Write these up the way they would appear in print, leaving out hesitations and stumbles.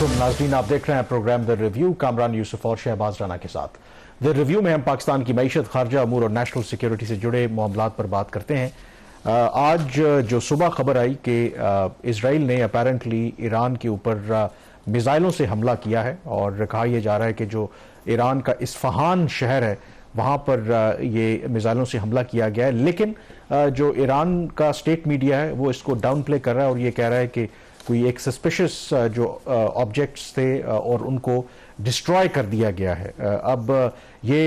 अस्सलामुअलैकुम नाज़रीन, आप देख रहे हैं program the review Kamran Yousuf और शहबाज राना के साथ। द रिव्यू में हम पाकिस्तान की मईशत, खारजा अमूर और नेशनल सिक्योरिटी से जुड़े मामलात पर बात करते हैं। आज जो सुबह खबर आई कि इसराइल ने अपेरेंटली ईरान के ऊपर मिसाइलों से हमला किया है और कहा यह जा रहा है कि जो ईरान का इस्फहान शहर है वहाँ पर ये मिसाइलों से हमला किया गया है। लेकिन जो ईरान का स्टेट मीडिया है वो इसको डाउन प्ले कर रहा है और ये कह रहा है कि कोई एक सस्पिशियस जो ऑब्जेक्ट्स थे और उनको डिस्ट्रॉय कर दिया गया है। अब ये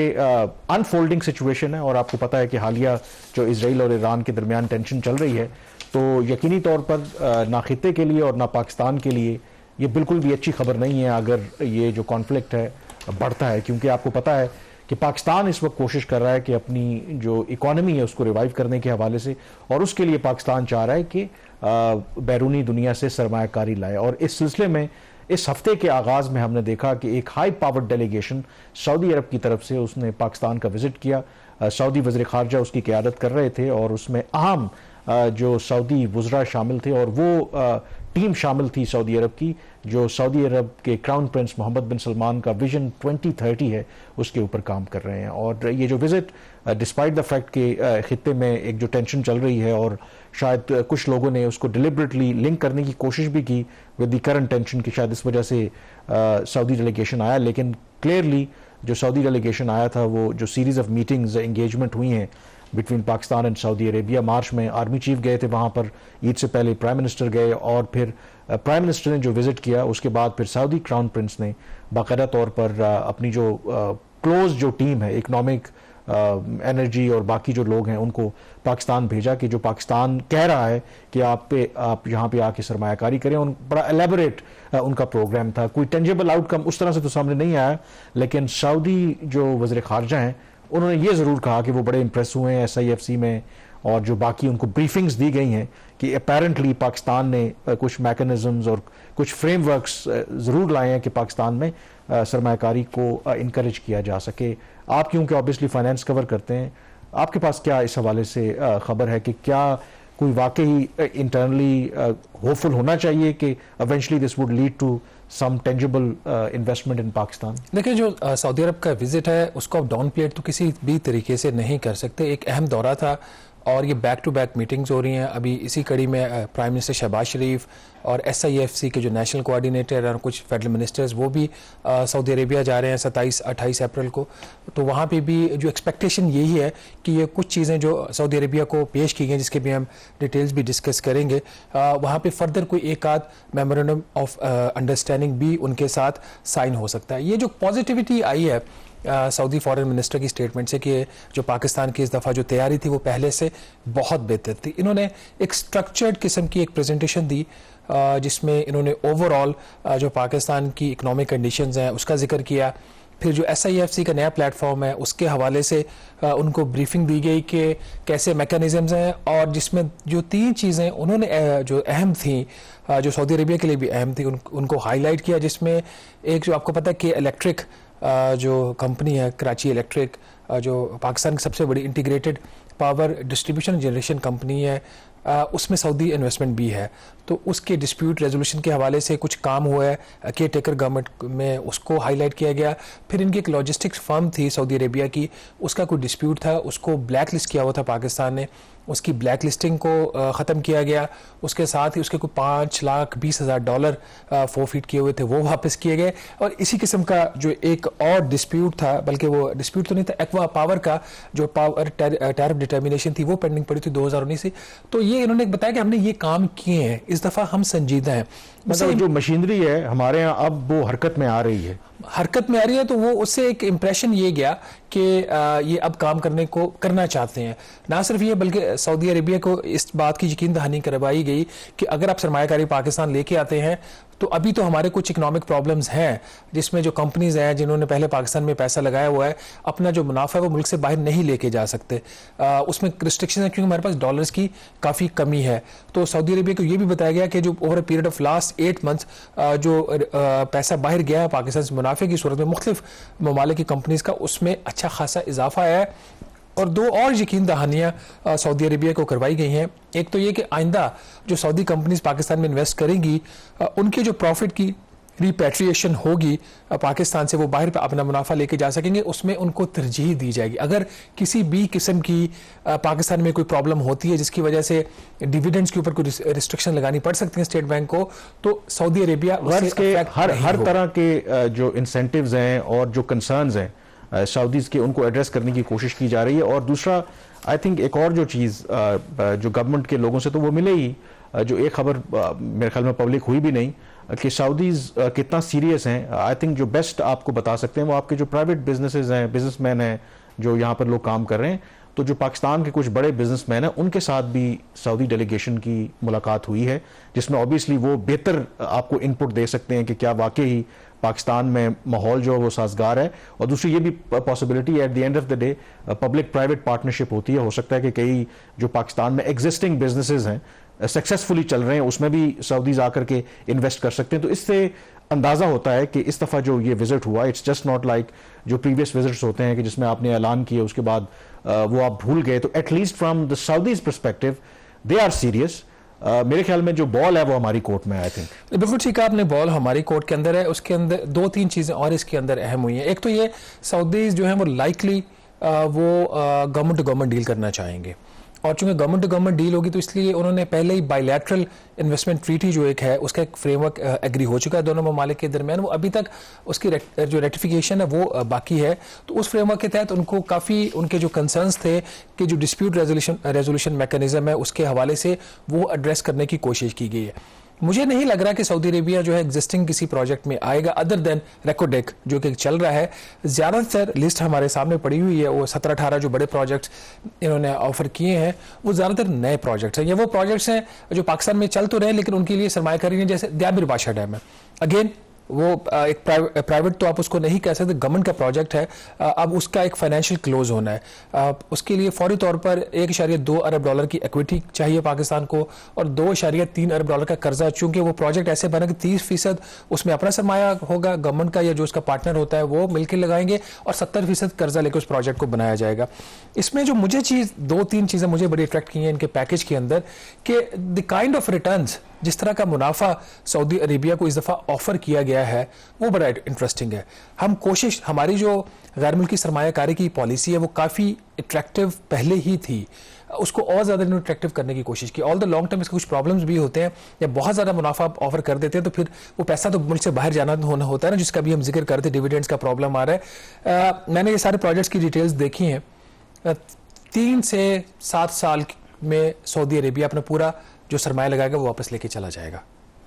अनफोल्डिंग सिचुएशन है और आपको पता है कि हालिया जो इसराइल और ईरान के दरमियान टेंशन चल रही है, तो यकीनी तौर पर ना खित्ते के लिए और ना पाकिस्तान के लिए ये बिल्कुल भी अच्छी खबर नहीं है अगर ये जो कॉन्फ्लिक्ट है बढ़ता है, क्योंकि आपको पता है कि पाकिस्तान इस वक्त कोशिश कर रहा है कि अपनी जो इकॉनमी है उसको रिवाइव करने के हवाले से, और उसके लिए पाकिस्तान चाह रहा है कि बैरूनी दुनिया से सरमायाकारी लाए। और इस सिलसिले में इस हफ्ते के आगाज़ में हमने देखा कि एक हाई पावर डेलीगेशन सऊदी अरब की तरफ से उसने पाकिस्तान का विजिट किया। सऊदी वज़ीर ख़ारजा उसकी क़यादत कर रहे थे और उसमें अहम जो सऊदी वज़रा शामिल थे और वो टीम शामिल थी सऊदी अरब की, जो सऊदी अरब के क्राउन प्रिंस मोहम्मद बिन सलमान का विजन 2030 है उसके ऊपर काम कर रहे हैं। और ये जो विजिट डिस्पाइट द फैक्ट कि खित्ते में एक जो टेंशन चल रही है और शायद कुछ लोगों ने उसको डिलिबरेटली लिंक करने की कोशिश भी की विद द करंट टेंशन की शायद इस वजह से सऊदी डेलीगेशन आया, लेकिन क्लियरली जो सऊदी डेलीगेशन आया था वो जो सीरीज ऑफ मीटिंग्स एंगेजमेंट हुई हैं between Pakistan and Saudi Arabia. March में आर्मी चीफ गए थे वहाँ पर, ईद से पहले प्राइम मिनिस्टर गए और फिर प्राइम मिनिस्टर ने जो विजिट किया उसके बाद फिर सऊदी क्राउन प्रिंस ने बाकायदा तौर पर अपनी जो क्लोज जो टीम है, इकनॉमिक एनर्जी और बाकी जो लोग हैं उनको पाकिस्तान भेजा कि जो पाकिस्तान कह रहा है कि आप यहाँ पे आके सरमायाकारी करें। और बड़ा एलेबोरेट उनका प्रोग्राम था। कोई टेंजेबल आउटकम उस तरह से तो सामने नहीं आया, लेकिन सऊदी जो वज़ीर ख़ारजा हैं उन्होंने ये ज़रूर कहा कि वो बड़े इंप्रेस हुए हैं SIFC में और जो बाकी उनको ब्रीफिंग्स दी गई हैं कि अपेरेंटली पाकिस्तान ने कुछ मैकेनिज़म्स और कुछ फ्रेमवर्क्स ज़रूर लाए हैं कि पाकिस्तान में सरमायाकारी को इनकरेज किया जा सके। आप क्योंकि ऑब्वियसली फाइनेंस कवर करते हैं, आपके पास क्या इस हवाले से खबर है कि क्या कोई वाकई इंटरनली होपफुल होना चाहिए कि eventually this would lead to some tangible investment in Pakistan? देखिए, जो सऊदी अरब का विजिट है उसको आप डाउन प्ले तो किसी भी तरीके से नहीं कर सकते। एक अहम दौरा था और ये बैक टू बैक मीटिंग्स हो रही हैं। अभी इसी कड़ी में प्राइम मिनिस्टर शहबाज शरीफ और SIFC के जो नेशनल कोऑर्डिनेटर और कुछ फेडरल मिनिस्टर्स वो भी सऊदी अरेबिया जा रहे हैं 27-28 अप्रैल को। तो वहाँ पे भी जो एक्सपेक्टेशन यही है कि ये कुछ चीज़ें जो सऊदी अरेबिया को पेश की गई जिसके भी हम डिटेल्स भी डिस्कस करेंगे, वहाँ पे फर्दर कोई एक आध मेमोरेंडम ऑफ अंडरस्टैंडिंग भी उनके साथ साइन हो सकता है। ये जो पॉजिटिविटी आई है सऊदी फॉरेन मिनिस्टर की स्टेटमेंट से कि जो पाकिस्तान की इस दफ़ा जो तैयारी थी वो पहले से बहुत बेहतर थी। इन्होंने एक स्ट्रक्चर्ड किस्म की एक प्रेजेंटेशन दी जिसमें इन्होंने ओवरऑल जो पाकिस्तान की इकोनॉमिक कंडीशंस हैं उसका जिक्र किया। फिर जो SIFC का नया प्लेटफॉर्म है उसके हवाले से उनको ब्रीफिंग दी गई कि कैसे मैकेनिज़म्स हैं, और जिसमें जो 3 चीज़ें उन्होंने जो अहम थी जो सऊदी अरेबिया के लिए भी अहम थी उनको हाईलाइट किया, जिसमें एक जो आपको पता है कि इलेक्ट्रिक जो कंपनी है कराची इलेक्ट्रिक, जो पाकिस्तान की सबसे बड़ी integrated power distribution generation company है, उसमें सऊदी इन्वेस्टमेंट भी है। तो उसके डिस्प्यूट रेजोल्यूशन के हवाले से कुछ काम हुआ है केयर टेकर गवर्नमेंट में, उसको हाईलाइट किया गया। फिर इनकी एक लॉजिस्टिक्स फर्म थी सऊदी अरेबिया की, उसका कोई डिस्प्यूट था, उसको ब्लैक लिस्ट किया हुआ था पाकिस्तान ने, उसकी ब्लैक लिस्टिंग को ख़त्म किया गया। उसके साथ ही उसके कोई $5,20,000 फोरफीट किए हुए थे वो वापस किए गए। और इसी किस्म का जो एक और डिस्प्यूट था, बल्कि वो डिस्प्यूट तो नहीं था, एक्वा पावर का जो पावर टैरिफ डिटर्मिनेशन थी वो पेंडिंग पड़ी थी 2019 से। तो ये इन्होंने बताया कि हमने ये काम किए हैं, इस दफ़ा हम संजीदा हैं। मतलब जो मशीनरी है हमारे यहाँ अब वो हरकत में आ रही है, तो वो उससे एक इम्प्रेशन ये गया कि ये अब काम करना चाहते हैं। ना सिर्फ ये बल्कि सऊदी अरेबिया को इस बात की यकीन दहानी करवाई गई कि अगर आप सरमायाकारी पाकिस्तान लेके आते हैं तो अभी तो हमारे कुछ इकोनॉमिक प्रॉब्लम्स हैं जिसमें जो कंपनीज हैं जिन्होंने पहले पाकिस्तान में पैसा लगाया हुआ है अपना जो मुनाफा है वो मुल्क से बाहर नहीं लेके जा सकते। उसमें रिस्ट्रिक्शन है क्योंकि हमारे पास डॉलर्स की काफ़ी कमी है। तो सऊदी अरेबिया को ये भी बताया गया कि जो over a period of last 8 months जो पैसा बाहर गया है पाकिस्तान से मुनाफे की सूरत में मुख्तलिफ ममालिक की कंपनीज का, उसमें अच्छा खासा इजाफा आया है। और 2 और यकीन दहानियाँ सऊदी अरेबिया को करवाई गई हैं। एक तो ये कि आइंदा जो सऊदी कंपनीज पाकिस्तान में इन्वेस्ट करेंगी उनके जो प्रॉफिट की रिपैट्रिएशन होगी पाकिस्तान से, वो बाहर पे अपना मुनाफा लेके जा सकेंगे, उसमें उनको तरजीह दी जाएगी। अगर किसी भी किस्म की पाकिस्तान में कोई प्रॉब्लम होती है जिसकी वजह से डिविडेंड्स के ऊपर कोई रिस्ट्रिक्शन लगानी पड़ सकती है स्टेट बैंक को, तो सऊदी अरेबिया गर्ज के हर तरह के जो इंसेंटिव्स हैं और जो कंसर्न्स हैं सऊदीज के, उनको एड्रेस करने की कोशिश की जा रही है। और दूसरा आई थिंक एक और जो चीज़ जो गवर्नमेंट के लोगों से तो वो मिले ही, जो एक खबर मेरे ख्याल में पब्लिक हुई भी नहीं कि सऊदीज कितना सीरियस हैं। आई थिंक जो बेस्ट आपको बता सकते हैं वो आपके जो प्राइवेट बिजनेसेस हैं, बिजनेसमैन हैं जो यहाँ पर लोग काम कर रहे हैं, तो जो पाकिस्तान के कुछ बड़े बिजनेसमैन हैं उनके साथ भी सऊदी डेलीगेशन की मुलाकात हुई है, जिसमें ऑब्वियसली वो बेहतर आपको इनपुट दे सकते हैं कि क्या वाकई पाकिस्तान में माहौल जो है वो साजगार है। और दूसरी ये भी possibility at the end of the day public private partnership होती है, हो सकता है कि कई जो पाकिस्तान में एग्जिस्टिंग बिजनेसेस हैं सक्सेसफुली चल रहे हैं उसमें भी सऊदीज आकर के इन्वेस्ट कर सकते हैं। तो इससे अंदाजा होता है कि इस दफा जो ये विजिट हुआ, इट्स जस्ट नॉट लाइक जो प्रीवियस विजिट्स होते हैं कि जिसमें आपने ऐलान किया उसके बाद वो आप भूल गए। तो at least from the Saudis perspective they are serious. मेरे ख्याल में जो बॉल है वो हमारी कोर्ट में, आई थिंक। बिल्कुल ठीक है, आपने बॉल हमारी कोर्ट के अंदर है। उसके अंदर दो तीन चीजें और इसके अंदर अहम हुई हैं। एक तो ये सऊदीज जो है वो लाइकली वो गवर्नमेंट टू गवर्नमेंट डील करना चाहेंगे, और चूंकि गवर्नमेंट टू गवर्नमेंट डील होगी तो इसलिए उन्होंने पहले ही बायलैटरल इन्वेस्टमेंट ट्रीटी जो एक है उसका एक फ्रेमवर्क एग्री हो चुका है दोनों ममालिक के दरमियान। वो अभी तक उसकी जो रेटिफिकेशन है वो बाकी है। तो उस फ्रेमवर्क के तहत उनको काफ़ी उनके जो कंसर्न्स थे कि जो डिस्प्यूट रेजोल्यूशन मैकेनिज्म है उसके हवाले से वो एड्रेस करने की कोशिश की गई है। मुझे नहीं लग रहा कि सऊदी अरेबिया जो है एग्जिस्टिंग किसी प्रोजेक्ट में आएगा अदर देन रेकोडेक जो कि चल रहा है। ज़्यादातर लिस्ट हमारे सामने पड़ी हुई है, वो 17-18 जो बड़े प्रोजेक्ट्स इन्होंने ऑफर किए हैं वो ज़्यादातर नए प्रोजेक्ट्स हैं, या वो प्रोजेक्ट्स हैं जो पाकिस्तान में चल तो रहे हैं लेकिन उनके लिए सरमायाकारी नहीं, जैसे द्याबिर बादशाह डैम है। अगेन वो एक प्राइवेट तो आप उसको नहीं कह सकते, गवर्नमेंट का प्रोजेक्ट है। अब उसका एक फाइनेंशियल क्लोज होना है, उसके लिए फौरी तौर पर $1.2 अरब की इक्विटी चाहिए पाकिस्तान को और $2.3 अरब का कर्जा। चूंकि वो प्रोजेक्ट ऐसे बना कि 30% उसमें अपना सरमाया होगा गवर्नमेंट का या जो उसका पार्टनर होता है वो मिलकर लगाएंगे और 70% कर्जा लेकर उस प्रोजेक्ट को बनाया जाएगा। इसमें जो मुझे दो तीन चीज़ें मुझे बड़ी अट्रैक्ट की हैं इनके पैकेज के अंदर कि द काइंड ऑफ रिटर्न्स, जिस तरह का मुनाफा सऊदी अरेबिया को इस दफ़ा ऑफर किया गया है वो बड़ा इंटरेस्टिंग है। हमारी जो गैर मुल्की सरमायाकारी की पॉलिसी है वो काफ़ी अट्रैक्टिव पहले ही थी, उसको और ज़्यादा अट्रैक्टिव करने की कोशिश की। ऑल द लॉन्ग टर्म इसके कुछ प्रॉब्लम्स भी होते हैं, या बहुत ज़्यादा मुनाफा ऑफर कर देते हैं तो फिर वो पैसा तो मुल्क से बाहर जाना होना होता है ना, जिसका भी हम जिक्र करते, डिविडेंड्स का प्रॉब्लम आ रहा है। मैंने ये सारे प्रोजेक्ट्स की डिटेल्स देखी हैं। 3 से 7 साल में सऊदी अरेबिया अपना पूरा जो सरमाया लगाएगा वो वापस लेके चला जाएगा।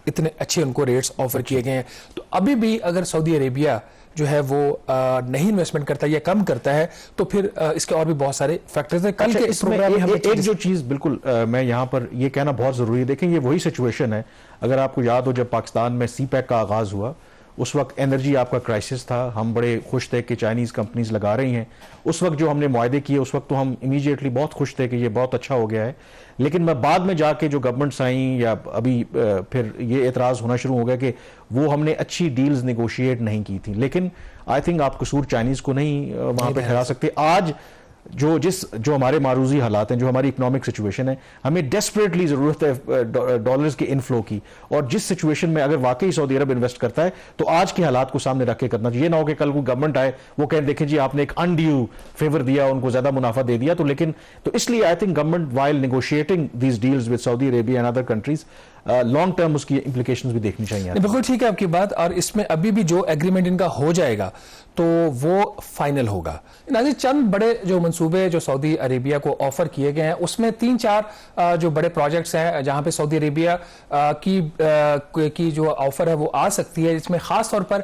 इतने अच्छे उनको रेट्स ऑफर किए गए हैं। तो अभी भी अगर सऊदी अरेबिया जो है वो नहीं इन्वेस्टमेंट करता या कम करता है तो फिर इसके और भी बहुत सारे फैक्टर्स हैं। कल के इस प्रोग्राम में हमें एक जो चीज बिल्कुल मैं यहाँ पर ये कहना बहुत जरूरी है, देखें ये वही सिचुएशन है, अगर आपको याद हो जब पाकिस्तान में CPEC का आगाज हुआ उस वक्त एनर्जी आपका क्राइसिस था, हम बड़े खुश थे कि चाइनीज कंपनीज लगा रही हैं। उस वक्त जो हमने मुआहदे किए उस वक्त तो हम इमीडिएटली बहुत खुश थे कि ये बहुत अच्छा हो गया है। लेकिन मैं बाद में जाके जो गवर्नमेंट्स आई या अभी फिर ये एतराज़ होना शुरू हो गया कि वो हमने अच्छी डील्स नेगोशिएट नहीं की थी। लेकिन आई थिंक आप कसूर चाइनीज को नहीं वहां पे ठहरा सकते। आज जो हमारे मारूजी हालात हैं, जो हमारी इकोनॉमिक सिचुएशन है, हमें डेस्परेटली जरूरत है डॉलर्स के इनफ्लो की, और जिस सिचुएशन में अगर वाकई सऊदी अरब इन्वेस्ट करता है तो आज के हालात को सामने रख के करना चाहिए। ना हो कि कल को गवर्नमेंट आए वो कहें देखें जी आपने एक अनड्यू फेवर दिया, उनको ज्यादा मुनाफा दे दिया। तो इसलिए I think government while negotiating these deals with Saudi Arabia and other countries long term उसकी इंप्लीकेशंस भी देखनी चाहिए। बिल्कुल ठीक है आपकी बात, और इसमें अभी भी जो एग्रीमेंट इनका हो जाएगा तो वो फाइनल होगा। नाज़रीन, चंद बड़े जो मंसूबे जो सऊदी अरेबिया को ऑफर किए गए हैं उसमें 3-4 जो बड़े प्रोजेक्ट्स हैं जहां पे सऊदी अरेबिया की जो ऑफर है वो आ सकती है। इसमें खास तौर पर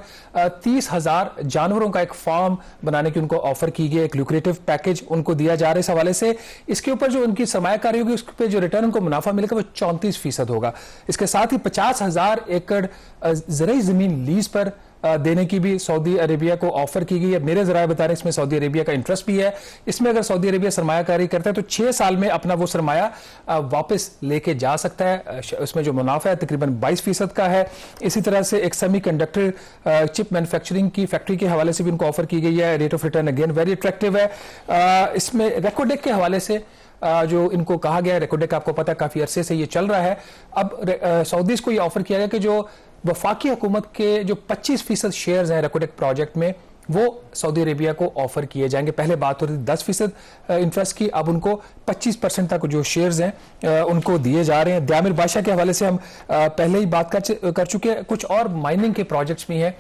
30,000 जानवरों का एक फार्म बनाने की उनको ऑफर की गई, एक ल्यूक्रेटिव पैकेज उनको दिया जा रहा है। इस हवाले से इसके ऊपर जो उनकी सरमायाकारी होगी उस पर जो रिटर्न उनको मुनाफा मिलेगा वो 34% होगा। इसके साथ ही 50,000 एकड़ ज़राई जमीन लीज पर देने की भी सऊदी अरेबिया को ऑफर की गई है। मेरे जराये बता रहे हैं इसमें सऊदी अरेबिया का इंटरेस्ट भी है। इसमें अगर सऊदी अरेबिया सरमायाकारी करता है तो 6 साल में अपना वो सरमाया वापस लेके जा सकता है। उसमें जो मुनाफा है तकरीबन 22% का है। इसी तरह से एक सेमीकंडक्टर चिप मैन्युफैक्चरिंग की फैक्ट्री के हवाले से भी उनको ऑफर की गई है। Rate of return again very attractive है। इसमें रेकोडेक के हवाले से जो इनको कहा गया है, रेकोडेक आपको पता है काफी अरसे से ये चल रहा है। अब सऊदीज को ये ऑफर किया गया कि जो वफाकी हुकूमत के जो 25% शेयर्स हैं रेकोटेक प्रोजेक्ट में वो सऊदी अरेबिया को ऑफर किए जाएंगे। पहले बात हो रही थी 10% इंटरेस्ट की, अब उनको 25% तक जो शेयर्स हैं उनको दिए जा रहे हैं। द्यामिर बादशाह के हवाले से हम पहले ही बात कर चुके हैं। कुछ और माइनिंग के प्रोजेक्ट्स भी हैं,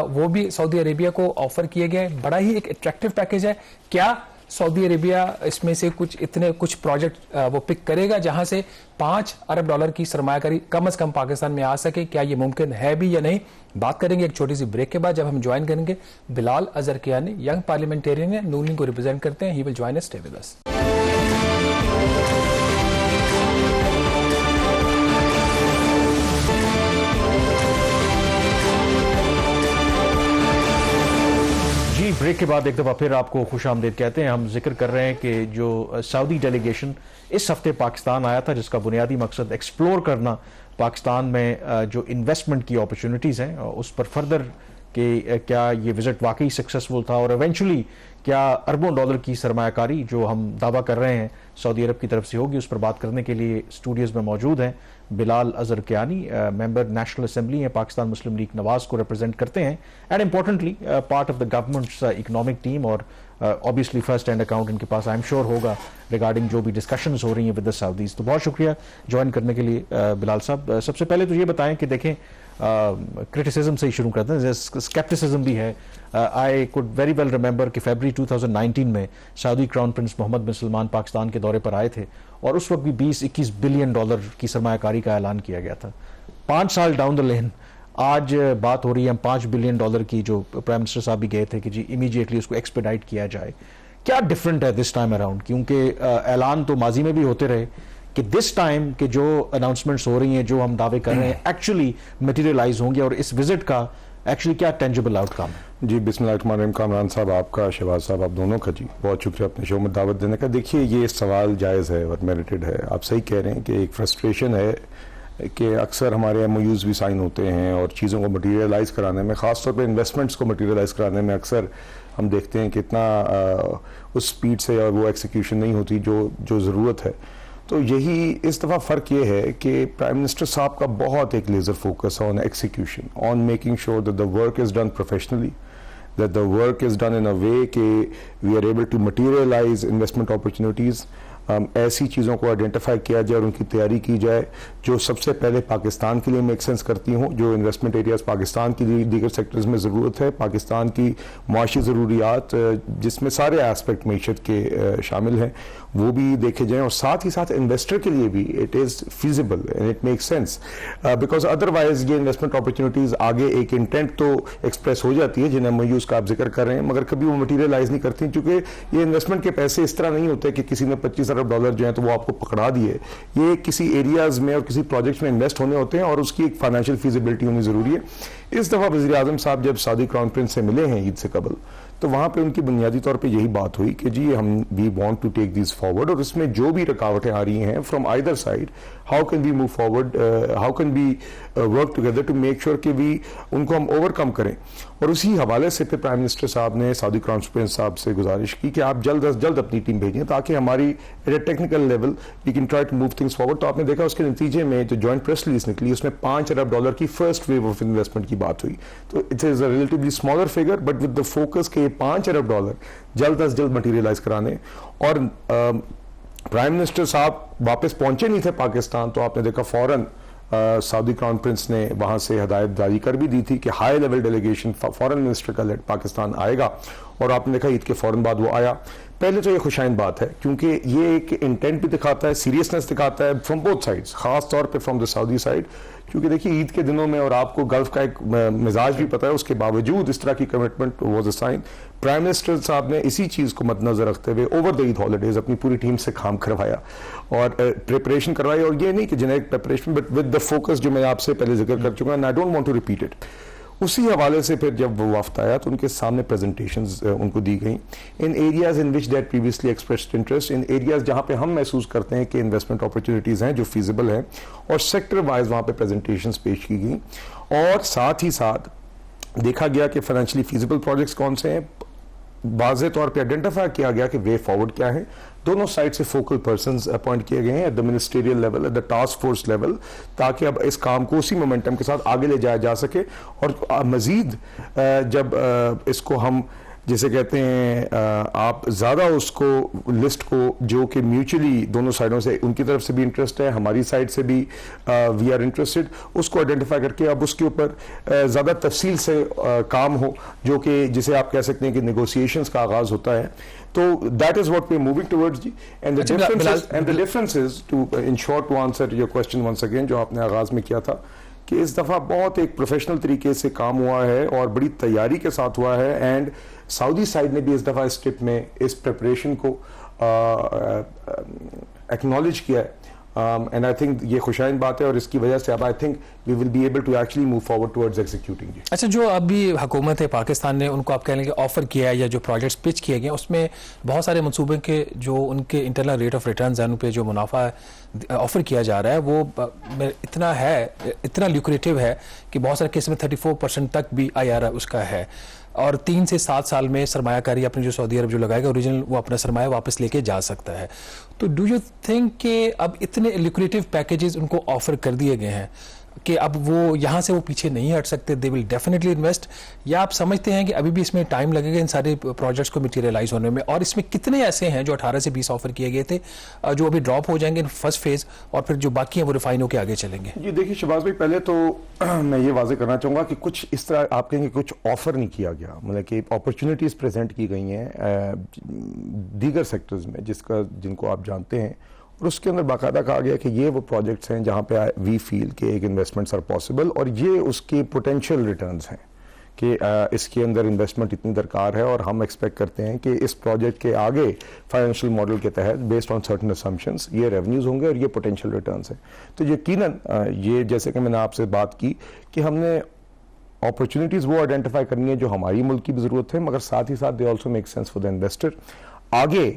वो भी सऊदी अरेबिया को ऑफर किए गए। बड़ा ही एक अट्रैक्टिव पैकेज है। क्या सऊदी अरेबिया इसमें से कुछ प्रोजेक्ट वो पिक करेगा जहां से $5 अरब की सरमायाकारी कम से कम पाकिस्तान में आ सके? क्या ये मुमकिन है भी या नहीं? बात करेंगे एक छोटी सी ब्रेक के बाद, जब हम ज्वाइन करेंगे बिलाल अजरकियानी, यंग पार्लियामेंटेरियन है, नून लीग को रिप्रेजेंट करते हैं। He will join us, stay with us. Break के बाद एक दफ़ा फिर आपको खुश आमदीद कहते हैं। हम जिक्र कर रहे हैं कि जो सऊदी डेलीगेशन इस हफ्ते पाकिस्तान आया था, जिसका बुनियादी मकसद एक्सप्लोर करना पाकिस्तान में जो इन्वेस्टमेंट की अपॉर्चुनिटीज़ हैं उस पर फर्दर कि क्या ये विजिट वाकई सक्सेसफुल था और इवेंचुअली क्या अरबों डॉलर की सरमायाकारी जो हम दावा कर रहे हैं सऊदी अरब की तरफ से होगी, उस पर बात करने के लिए स्टूडियोज़ में मौजूद हैं बिलाल अजरकियानी, मेंबर नेशनल असेंबली हैं, पाकिस्तान मुस्लिम लीग नवाज को रिप्रेजेंट करते हैं and importantly part of the governments economic team, और ऑब्वियसली फर्स्ट हैंड अकाउंट इनके पास आई एम श्योर होगा रिगार्डिंग जो भी डिस्कशंस हो रही हैं विद द सऊदीज। तो बहुत शुक्रिया ज्वाइन करने के लिए बिलाल साहब। सबसे पहले तो ये बताएं कि देखें क्रिटिसिज्म से ही शुरू करते हैं, स्केप्टिसिज्म भी है। I could very well remember कि फरवरी 2019 में सऊदी क्राउन प्रिंस मोहम्मद बिन सलमान पाकिस्तान के दौरे पर आए थे और उस वक्त भी 20-21 बिलियन डॉलर की सरमायाकारी का ऐलान किया गया था। 5 साल डाउन द लेन आज बात हो रही है $5 बिलियन की, जो प्राइम मिनिस्टर साहब भी गए थे कि जी इमीडिएटली उसको एक्सपेडाइट किया जाए। क्या डिफरेंट है दिस टाइम अराउंड? क्योंकि ऐलान तो माजी में भी होते रहे कि दिस टाइम के जो अनाउंसमेंट्स हो रही हैं, जो हम दावे कर रहे हैं, एक्चुअली मटेरियलाइज होंगे और इस विजिट का एक्चुअली क्या टेंजिबल आउटकम है? जी बिस्मिल्लाहिर्रहमानिर्रहीम। कामरान साहब आपका, शहबाज साहब आप दोनों का जी बहुत शुक्रिया अपने शो में दावत देने का। देखिए ये सवाल जायज़ है और मेरिटेड है। आप सही कह रहे हैं कि एक फ्रस्ट्रेशन है कि अक्सर हमारे MOUs भी साइन होते हैं और चीज़ों को मटीरियलाइज़ कराने में, ख़ासतौर पर इन्वेस्टमेंट्स को मटीरियलाइज़ कराने में अक्सर हम देखते हैं कि इतना उस स्पीड से और वो एक्सिक्यूशन नहीं होती जो ज़रूरत है। तो यही इस दफ़ा फ़र्क ये है कि प्राइम मिनिस्टर साहब का बहुत एक लेज़र फोकस है on execution, on making sure that the work is done professionally, that the work is done in a way कि we are able to materialize investment opportunities, ऐसी चीज़ों को आइडेंटिफाई किया जाए और उनकी तैयारी की जाए जो सबसे पहले पाकिस्तान के लिए मेक सेंस करती हों, जो इन्वेस्टमेंट एरियाज पाकिस्तान की दीगर सेक्टर्स में ज़रूरत है, पाकिस्तान की माशी ज़रूरियात जिसमें सारे एस्पेक्ट मीशत के शामिल हैं वो भी देखे जाएं, और साथ ही साथ इन्वेस्टर के लिए भी it is feasible and it make sense, because otherwise ये इन्वेस्टमेंट अपॉर्चुनिटीज़ आगे एक इंटेंट तो एक्सप्रेस हो जाती है जिन MOUs का आप जिक्र कर रहे हैं, मगर कभी वो मटीरियलाइज नहीं करती, क्योंकि ये इन्वेस्टमेंट के पैसे इस तरह नहीं होते कि किसी ने $25 अरब जो है तो वो आपको पकड़ा दिए। ये किसी एरियाज में और किसी प्रोजेक्ट्स में इन्वेस्ट होने होते हैं और उसकी एक फाइनेंशियल फीजिबिलिटी होनी ज़रूरी है। इस दफ़ा वज़ीर आज़म साहब जब सऊदी क्राउन प्रिंस से मिले हैं ईद से कबल, तो वहाँ पे उनकी बुनियादी तौर पे यही बात हुई कि जी we want to take this forward, और इसमें जो भी रुकावटें आ रही हैं from either side, how can we move forward, how can we work together to make sure कि वी उनको हम ओवरकम करें। और उसी हवाले से फिर प्राइम मिनिस्टर साहब ने सऊदी क्राउन प्रिंस साहब से गुजारिश की कि आप जल्द अज जल्द अपनी टीम भेजें ताकि हमारी at a technical level we can try to move things forward. तो आपने देखा उसके नतीजे में जो जॉइंट प्रेस रिलीज निकली उसमें $5 अरब की फर्स्ट वेव ऑफ इन्वेस्टमेंट की बात हुई। तो it is a relatively smaller figure but with the focus के $5 अरब जल्द अज जल्द मटीरियलाइज कराने। और प्राइम मिनिस्टर साहब वापस पहुंचे नहीं थे पाकिस्तान, तो आपने देखा फौरन सऊदी क्राउन प्रिंस ने वहां से हदायत जारी कर भी दी थी कि high level delegation foreign minister का पाकिस्तान आएगा, और आपने देखा ईद के फौरन बाद वो आया। पहले तो ये खुशाइन बात है क्योंकि ये एक इंटेंट भी दिखाता है, सीरियसनेस दिखाता है फ्रॉम बोथ साइड्स, खास तौर पे फ्रॉम द सऊदी साइड, क्योंकि देखिए ईद के दिनों में और आपको गल्फ का एक मिजाज भी पता है, उसके बावजूद इस तरह की commitment was a sign. Prime minister साहब ने इसी चीज़ को मद्देनजर रखते हुए ओवर द ईद हॉलीडेज अपनी पूरी टीम से काम करवाया और प्रिपरेशन करवाई, और ये नहीं कि generic preparation but with the focus जो मैं आपसे पहले जिक्र कर चुका हूं, I don't want to repeat it. उसी हवाले से फिर जब वो वफ्द आया तो उनके सामने प्रेजेंटेशंस उनको दी गई in areas in which that previously expressed interest, in areas जहां पे हम महसूस करते हैं कि इन्वेस्टमेंट अपॉर्चुनिटीज़ हैं जो फीजिबल हैं, और सेक्टर वाइज वहां पे प्रेजेंटेशंस पेश की गई, और साथ ही साथ देखा गया कि फाइनेंशियली फीजिबल प्रोजेक्ट्स कौन से हैं, वाज़े तौर पे आइडेंटिफाई किया गया कि वे फॉरवर्ड क्या है, दोनों साइड से फोकल पर्संस अपॉइंट किए गए हैं at the ministerial level, at the task force level, ताकि अब इस काम को उसी मोमेंटम के साथ आगे ले जाया जा सके। और मजीद जब इसको हम जिसे कहते हैं आप ज़्यादा उसको लिस्ट को जो कि म्यूचुअली दोनों साइडों से, उनकी तरफ से भी इंटरेस्ट है, हमारी साइड से भी वी आर इंटरेस्टेड, उसको आइडेंटिफाई करके अब उसके ऊपर ज़्यादा तफसील से काम हो, जो कि जिसे आप कह सकते हैं कि नेगोशिएशंस का आगाज़ होता है। तो that is what we are moving towards जी। And the differences to in short to answer your question once again, जो आपने आगाज़ में किया था, कि इस दफ़ा बहुत एक प्रोफेशनल तरीके से काम हुआ है और बड़ी तैयारी के साथ हुआ है। एंड सऊदी साइड ने भी इस दफ़ा इस ट्रिप में इस प्रिपरेशन को एक्नॉलेज किया है। एंड आई थिंक ये खुशाइन बात है, और इसकी वजह से अब I think we will be able to actually move forward towards executing. अच्छा, जो अभी हुकूमत है पाकिस्तान ने उनको आप कह लेंगे ऑफर किया है या जो प्रोजेक्ट्स पिच किए गए, उसमें बहुत सारे मंसूबे के जो उनके इंटरनल रेट ऑफ रिटर्न है, उन पे जो मुनाफा ऑफर किया जा रहा है वो इतना ल्यूक्रेटिव है कि बहुत सारे केस में 34% तक भी IRR उसका है, और 3 से 7 साल में सरमायाकारी अपनी जो सऊदी अरब जो लगाएगा ओरिजिनल, वो अपना सरमाया वापस लेके जा सकता है। तो डू यू थिंक कि अब इतने ल्यूक्रेटिव पैकेजेस उनको ऑफर कर दिए गए हैं कि अब वो यहाँ से वो पीछे नहीं हट सकते, दे विल डेफिनेटली इन्वेस्ट, या आप समझते हैं कि अभी भी इसमें टाइम लगेगा इन सारे प्रोजेक्ट्स को मटेरियलाइज होने में? और इसमें कितने ऐसे हैं जो 18 से 20 ऑफर किए गए थे जो अभी ड्रॉप हो जाएंगे इन फर्स्ट फेज, और फिर जो बाकी हैं वो रिफाइन होकर आगे चलेंगे? जी देखिए शहबाज भाई, पहले तो मैं ये वाजे करना चाहूँगा कि कुछ इस तरह आप कहेंगे कुछ ऑफर नहीं किया गया, मतलब कि अपॉर्चुनिटीज़ प्रेजेंट की गई हैं दीगर सेक्टर्स में जिनको आप जानते हैं, और उसके अंदर बाकायदा कहा गया कि ये वो प्रोजेक्ट्स हैं जहाँ पे वी फील कि एक इन्वेस्टमेंट्स आर पॉसिबल, और ये उसके पोटेंशियल रिटर्न्स हैं कि इसके अंदर इन्वेस्टमेंट इतनी दरकार है, और हम एक्सपेक्ट करते हैं कि इस प्रोजेक्ट के आगे फाइनेंशियल मॉडल के तहत बेस्ड ऑन सर्टन असम्पशंस ये रेवेन्यूज होंगे और ये पोटेंशियल रिटर्न्स हैं। तो यकीनन ये जैसे कि मैंने आपसे बात की कि हमने अपॉर्चुनिटीज़ वो आइडेंटिफाई करनी है जो हमारी मुल्क की भी ज़रूरत है, मगर साथ ही साथ they also make sense for the investor. आगे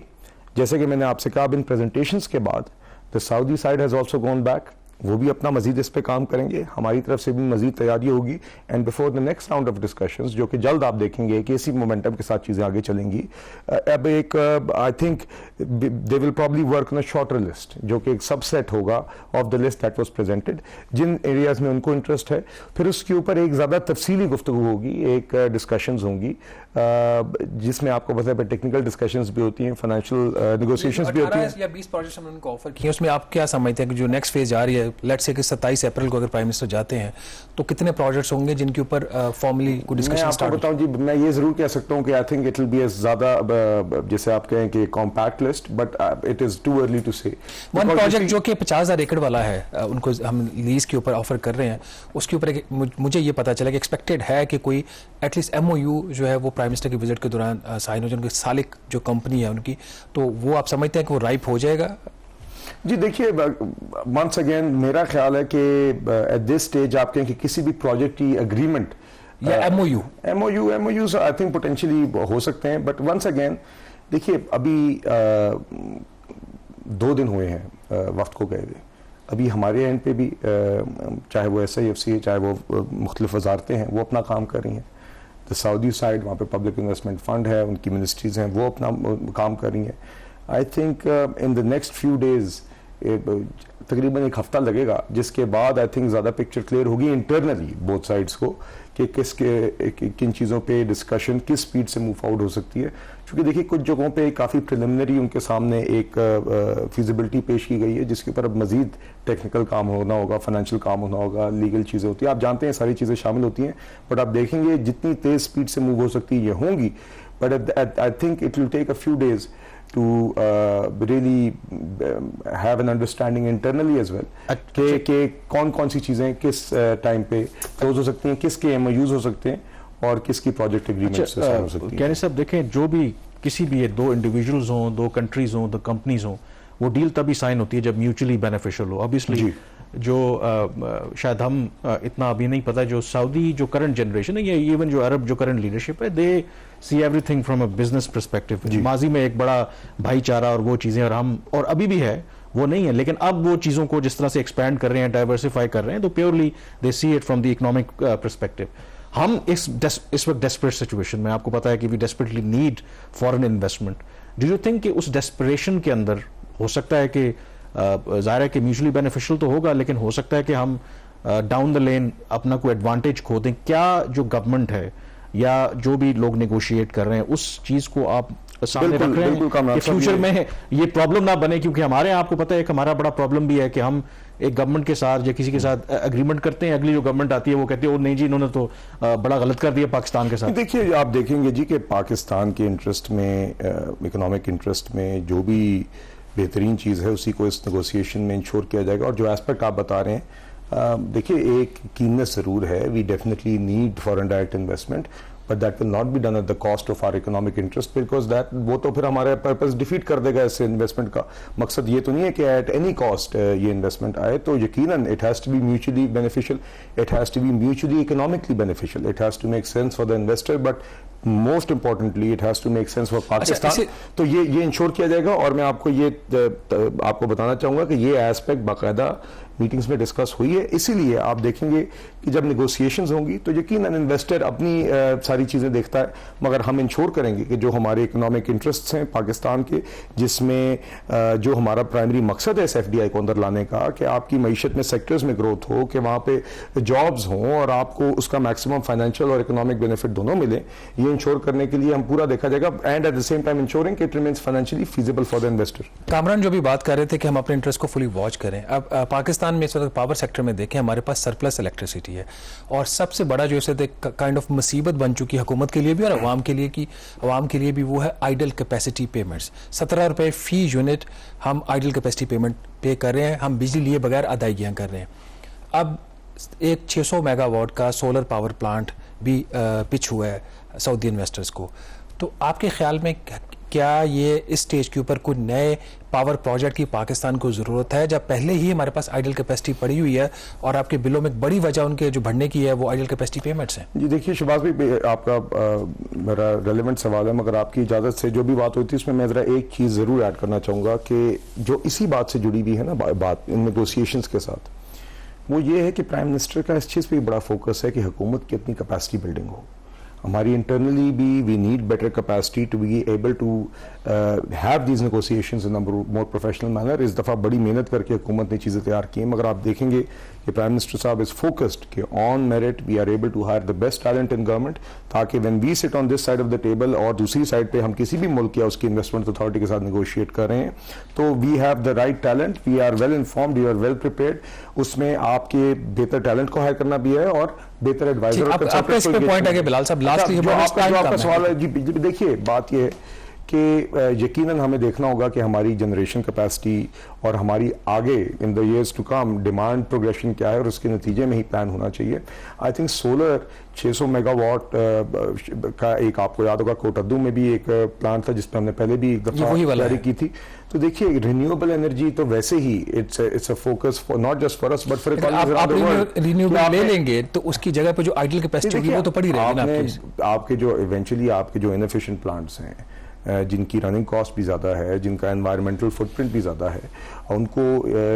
जैसे कि मैंने आपसे कहा, इन प्रेजेंटेशंस के बाद the Saudi side has also gone back, वो भी अपना मजीद इस पे काम करेंगे, हमारी तरफ से भी मजीद तैयारी होगी, and before the next round of discussions जो कि जल्द आप देखेंगे कि इसी मोमेंटम के साथ चीज़ें आगे चलेंगी। अब एक I think they will probably work on a shorter list, जो कि एक सबसेट होगा of the list that was presented, जिन एरियाज में उनको इंटरेस्ट है, फिर उसके ऊपर एक ज़्यादा तफसीली गुफ्तगू होगी, एक डिस्कशंस होंगी जिसमें आपको पता है टेक्निकल डिस्कशंस भी होती हैं, फाइनेंशियल नेगोशिएशंस भी होती हैं। या 20 प्रोजेक्ट्स हमने उनको ऑफर किए, उसमें आप क्या समझते हैं कि जो नेक्स्ट फेज आ रही है, लेट्स से कि 27 अप्रैल को अगर प्राइम मिनिस्टर जाते हैं तो कितने प्रोजेक्ट्स होंगे जिनके ऊपर फॉर्मली कोई डिस्कशन स्टार्ट? बताऊं जी, मैं ये जरूर कह सकता हूं कि I think it will be a ज्यादा जैसे आप कहें कि compact list, but it is too early to say. One project जो कि 50,000 एकड़ वाला है, उनको हम लीज के ऊपर ऑफर कर रहे हैं, उसके ऊपर मुझे ये पता चला कि एक्सपेक्टेड है कि कोई एटलीस्ट MOU जो है वो प्राइम मिनिस्टर के विजिट के दौरान साइन हो जाए, उनकी सालिक जो कंपनी है उनकी, तो वो आप समझते हैं कि वो राइप हो जाएगा? जी देखिए, वंस अगेन मेरा ख्याल है कि एट दिस स्टेज आप कहें कि किसी भी प्रोजेक्ट की एग्रीमेंट या MOUs आई थिंक पोटेंशियली हो सकते हैं, बट वंस अगेन देखिए अभी 2 दिन हुए हैं वक्त को गए हुए, अभी हमारे एंड पे भी चाहे वो SIFC है, चाहे वो मुख्तलिफ वजारतें हैं, वो अपना काम कर रही हैं। द सऊदी साइड, वहाँ पे पब्लिक इन्वेस्टमेंट फंड है, उनकी मिनिस्ट्रीज हैं, वो अपना काम कर रही हैं। I think in the next few days तकरीबन 1 हफ्ता लगेगा, जिसके बाद आई थिंक ज़्यादा पिक्चर क्लियर होगी इंटरनली बोथ साइड्स को कि किन चीज़ों पे डिस्कशन किस स्पीड से मूव आउट हो सकती है। क्योंकि देखिए कुछ जगहों पे काफ़ी प्रिलिमिनरी उनके सामने एक फिजिबिलिटी पेश की गई है, जिसके ऊपर अब मजीद टेक्निकल काम होना होगा, फाइनेंशियल काम होना होगा, लीगल चीज़ें होती हैं, आप जानते हैं सारी चीज़ें शामिल होती हैं, बट आप देखेंगे जितनी तेज़ स्पीड से मूव हो सकती है ये होंगी, but I think it will take a few days to really have an understanding internally as well कि कौन सी चीज़ें किस टाइम पे क्लोज हो सकती हैं, किसके MOUs हो सकते हैं और किसकी प्रोजेक्ट एग्रीमेंट्स हो सकती हैं। कहने साहब देखें, जो भी किसी भी 2 इंडिविजुअल्स हों, 2 कंट्रीज हों, 2 कंपनीज हों, वो डील तभी साइन होती है जब म्यूचुअली बेनिफिशियल हो। ऑब्वियसली जो शायद हम इतना अभी नहीं पता, जो सऊदी जो करंट जनरेशन है या इवन जो अरब जो करंट लीडरशिप है, they see everything from a business perspective. माजी में एक बड़ा भाईचारा और वो चीज़ें और अभी भी है, वो नहीं है, लेकिन अब वो चीज़ों को जिस तरह से एक्सपैंड कर रहे हैं, डाइवर्सिफाई कर रहे हैं, तो purely they see it from the economic perspective. हम इस वक्त डेस्परेट सिचुएशन में, आपको पता है कि we desperately need foreign investment, do you think कि उस डेस्परेशन के अंदर हो सकता है कि जाहिर है कि म्यूचुअली बेनिफिशियल तो होगा, लेकिन हो सकता है कि हम डाउन द लेन अपना कोई एडवांटेज खो दें? क्या जो गवर्नमेंट है या जो भी लोग नेगोशिएट कर रहे हैं उस चीज को आप सामने रख रहे हैं कि फ्यूचर में ये प्रॉब्लम ना बने? क्योंकि हमारे यहाँ आपको पता है कि हमारा बड़ा प्रॉब्लम भी है कि हम एक गवर्नमेंट के साथ या किसी के साथ एग्रीमेंट करते हैं, अगली जो गवर्नमेंट आती है वो कहती है नहीं जी इन्होंने तो बड़ा गलत कर दिया पाकिस्तान के साथ। देखिए, आप देखेंगे जी कि पाकिस्तान के इंटरेस्ट में, इकोनॉमिक इंटरेस्ट में जो भी बेहतरीन चीज़ है उसी को इस नेगोशिएशन में इंश्योर किया जाएगा। और जो एस्पेक्ट आप बता रहे हैं, देखिए एक कीननेस जरूर है, we definitely need foreign direct investment, but that will not be done at the cost of our economic interest, because that वो तो फिर हमारे पर्पस डिफीट कर देगा। इससे इन्वेस्टमेंट का मकसद ये तो नहीं है कि एट एनी कॉस्ट ये इन्वेस्टमेंट आए। तो यकीनन it has to be mutually beneficial, it has to be mutually economically beneficial, it has to make sense for the investor, but most importantly it has to make sense for Pakistan. तो ये ensure किया जाएगा। और मैं आपको आपको बताना चाहूँगा कि ये एस्पेक्ट बाकायदा मीटिंग्स में डिस्कस हुई है। इसीलिए आप देखेंगे कि जब नेगोशिएशंस होंगी तो यकीनन इन्वेस्टर अपनी सारी चीज़ें देखता है, मगर हम इंश्योर करेंगे कि जो हमारे इकोनॉमिक इंटरेस्ट्स हैं पाकिस्तान के, जिसमें जो हमारा प्राइमरी मकसद है इस FDI को अंदर लाने का, कि आपकी मईशत में सेक्टर्स में ग्रोथ हो, कि वहाँ पे जॉब्स हों और आपको उसका मैक्सिमम फाइनेंशियल और इकोनॉमिक बेनिफिट दोनों मिले, ये इंश्योर करने के लिए हम पूरा देखा जाएगा, and at the same time ensuring it remains financially feasible for the investor. Kamran जो भी बात कर रहे थे कि हम अपने इंटरेस्ट को फुली वॉच करें, अब पाकिस्तान में इस वक्त पावर सेक्टर में देखें हमारे पास सरप्लस इलेक्ट्रिसिटी है, और सबसे बड़ा जो इसे काइंड ऑफ मुसीबत बन चुकी है हुकूमत के लिए भी और अवाम के लिए भी, वो है आइडल कैपेसिटी पेमेंट्स। 17 रुपए फी यूनिट हम आइडल कैपेसिटी पेमेंट पे कर रहे हैं, हम बिजली लिए बगैर अदायगियां कर रहे हैं। अब एक 600 मेगावाट का सोलर पावर प्लांट भी पिच हुआ है सऊदी इन्वेस्टर्स को। तो आपके ख्याल में क्या ये इस स्टेज के ऊपर कोई नए पावर प्रोजेक्ट की पाकिस्तान को ज़रूरत है, जब पहले ही हमारे पास आइडल कैपेसिटी पड़ी हुई है और आपके बिलों में एक बड़ी वजह उनके जो बढ़ने की है वो आइडल कैपेसिटी पेमेंट्स हैं? जी देखिए शहबाज भाई, आपका मेरा रेलेवेंट सवाल है, मगर आपकी इजाज़त से जो भी बात होती है उसमें मैं ज़रा एक चीज़ ज़रूर ऐड करना चाहूँगा कि जो इसी बात से जुड़ी हुई है ना बात इन नेगोशिएशंस के साथ, वो ये है कि प्राइम मिनिस्टर का इस चीज़ पर बड़ा फोकस है कि हुकूमत की अपनी कैपेसिटी बिल्डिंग हो। हमारी इंटरनली भी we need better capacity to be able to have these negotiations in a more professional manner. इस दफ़ा बड़ी मेहनत करके हुकूमत ने चीज़ें तैयार की हैं, मगर आप देखेंगे कि प्राइम मिनिस्टर साहब इज़ फोकस्ड कि on merit we are able to hire the best talent in government, ताकि when we sit on this side of the table और दूसरी साइड पे हम किसी भी मुल्क या उसकी इन्वेस्टमेंट अथॉरिटी के साथ नेगोशिएट कर रहे हैं तो we have the right talent, we are well informed, we are well prepared. उसमें आपके बेहतर टैलेंट को हायर करना भी है और बेहतर एडवाइजर। आपका इस पे पॉइंट है कि बिलाल साहब लास्ट आपका सवाल है जी, देखिए बात यह है कि यकीनन हमें देखना होगा कि हमारी जनरेशन कैपेसिटी और हमारी आगे in the years to come demand progression क्या है और उसके नतीजे में ही प्लान होना चाहिए। आई थिंक सोलर 600 मेगावाट का एक, आपको याद होगा कोटद्दू में भी एक प्लांट था जिस पर हमने पहले भी एक दफा तैयारी की थी। तो देखिए रिन्यूएबल एनर्जी तो वैसे ही it's a focus for not just for us but for renewable ले लेंगे तो उसकी जगह पे जो आइडल कैपेसिटी होगी वो तो पड़ी रहेगी ना। आपके जो इवेंचुअली आपके जो इनएफिशिएंट प्लांट्स हैं, जिनकी रनिंग कॉस्ट भी ज़्यादा है, जिनका एनवायरमेंटल फुटप्रिंट भी ज़्यादा है, उनको